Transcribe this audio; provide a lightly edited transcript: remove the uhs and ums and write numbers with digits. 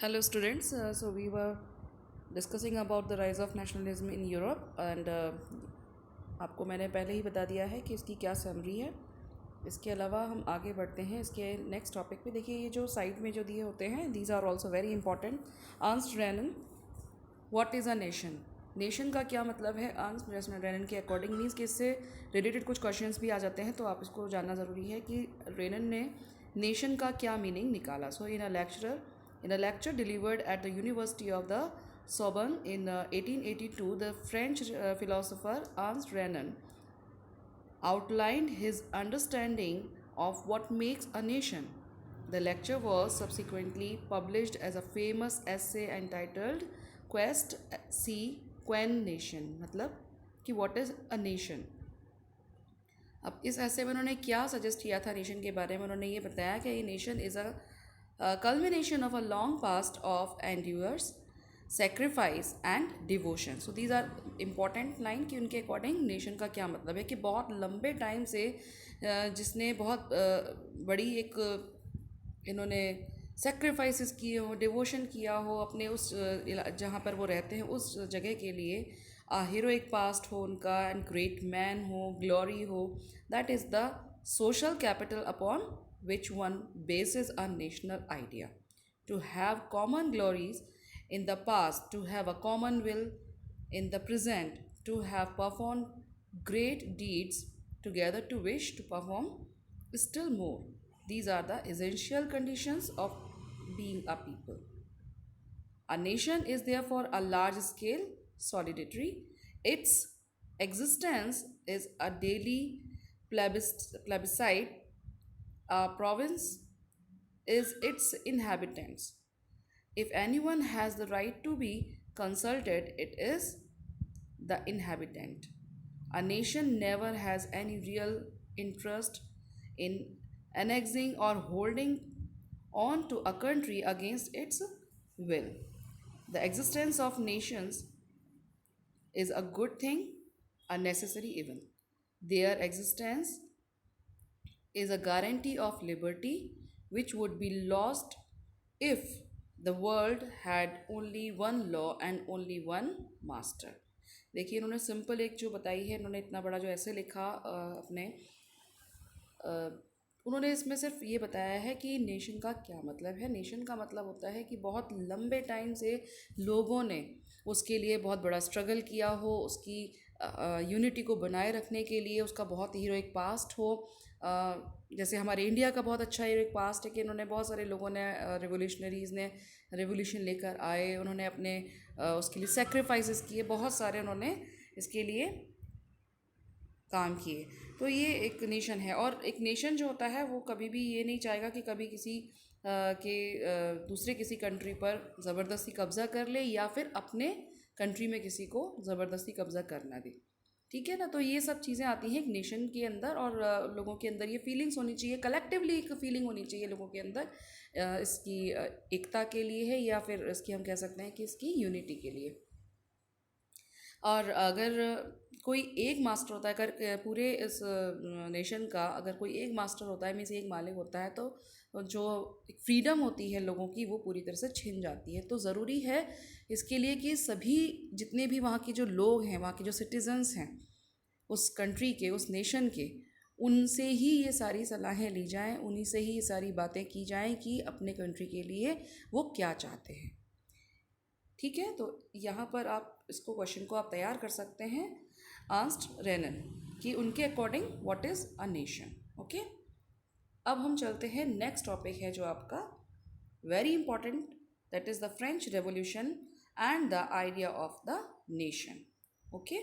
Hello, students. So we were discussing about the rise of nationalism in Europe and आपको मैंने पहले ही बता दिया है कि इसकी क्या समरी है। इसके अलावा हम आगे बढ़ते हैं इसके नेक्स्ट टॉपिक पे। देखिए, ये जो साइड में जो दिए होते हैं, these are also very important. Ernest Renan, what is a nation? Nation का क्या मतलब है? अर्नस्ट रेनन के अकॉर्डिंग मीन्स कि इससे रिलेटेड कुछ क्वेश्चंस भी आ जाते हैं, तो आप इसको जानना ज़रूरी है कि रेनन ने नेशन का क्या मीनिंग निकाला। सो in a lecture delivered at the University of the Sorbonne in 1882, the French philosopher Ernst Renan outlined his understanding of what makes a nation. The lecture was subsequently published as a famous essay entitled Quest C. Quen Nation, मतलब कि what is a nation. अब इस ऐसे में उन्होंने क्या suggest किया था नेशन के बारे में? उन्होंने ये बताया कि ये nation is a culmination of a long past of endurance, sacrifice and devotion. So these are important line कि उनके अकॉर्डिंग नेशन का क्या मतलब है कि बहुत लंबे टाइम से जिसने बहुत बड़ी एक इन्होंने सेक्रीफाइसेस किए हो, डिवोशन किया हो अपने उस जहाँ पर वो रहते हैं उस जगह के लिए, हीरोइक पास्ट हो उनका एंड ग्रेट मैन हो, ग्लोरी हो, that is the social capital upon which one bases a national idea. To have common glories in the past, to have a common will in the present, to have performed great deeds together, to wish to perform still more. These are the essential conditions of being a people. A nation is therefore a large scale solidary. Its existence is a daily plebiscite. A province is its inhabitants. If anyone has the right to be consulted, it is the inhabitant. A nation never has any real interest in annexing or holding on to a country against its will. The existence of nations is a good thing, a necessary evil. Their existence is a guarantee of liberty which would be lost if the world had only one law and only one master. देखिए, इन्होंने simple एक जो बताई है, इन्होंने इतना बड़ा जो ऐसे लिखा अपने उन्होंने इसमें सिर्फ ये बताया है कि नेशन का क्या मतलब है। नेशन का मतलब होता है कि बहुत लंबे टाइम से लोगों ने उसके लिए बहुत बड़ा स्ट्रगल किया हो, उसकी यूनिटी को बनाए रखने के लिए उसका बहुत हीरोइक पास्ट हो। जैसे हमारे इंडिया का बहुत अच्छा हीरोइक पास्ट है कि इन्होंने बहुत सारे लोगों ने रिवोल्यूशनरीज़ ने रेवोल्यूशन लेकर आए, उन्होंने अपने उसके लिए सेक्रीफाइसेस किए, बहुत सारे उन्होंने इसके लिए काम किए। तो ये एक नेशन है, और एक नेशन जो होता है वो कभी भी ये नहीं चाहेगा कि कभी किसी दूसरे किसी कंट्री पर ज़बरदस्ती कब्ज़ा कर ले या फिर अपने कंट्री में किसी को ज़बरदस्ती कब्ज़ा करना दे। ठीक है ना? तो ये सब चीज़ें आती हैं एक नेशन के अंदर, और लोगों के अंदर ये फीलिंग्स होनी चाहिए, कलेक्टिवली एक फीलिंग होनी चाहिए लोगों के अंदर इसकी एकता के लिए है, या फिर इसकी हम कह सकते हैं कि इसकी यूनिटी के लिए। और अगर कोई एक मास्टर होता है, अगर पूरे इस नेशन का अगर कोई एक मास्टर होता है, मीन्स एक मालिक होता है, तो जो फ्रीडम होती है लोगों की वो पूरी तरह से छिन जाती है। तो ज़रूरी है इसके लिए कि सभी जितने भी वहाँ के जो लोग हैं, वहाँ के जो सिटीजन्स हैं उस कंट्री के, उस नेशन के, उनसे ही ये सारी सलाहें ली जाएं, उन्हीं से ही ये सारी बातें की जाएं कि अपने कंट्री के लिए वो क्या चाहते हैं। ठीक है, तो यहाँ पर आप इसको क्वेश्चन को आप तैयार कर सकते हैं अर्नस्ट रेनन कि उनके according what is a nation. Okay, अब हम चलते हैं नेक्स्ट टॉपिक है जो आपका very important, that is the French revolution and the idea of the nation. Okay,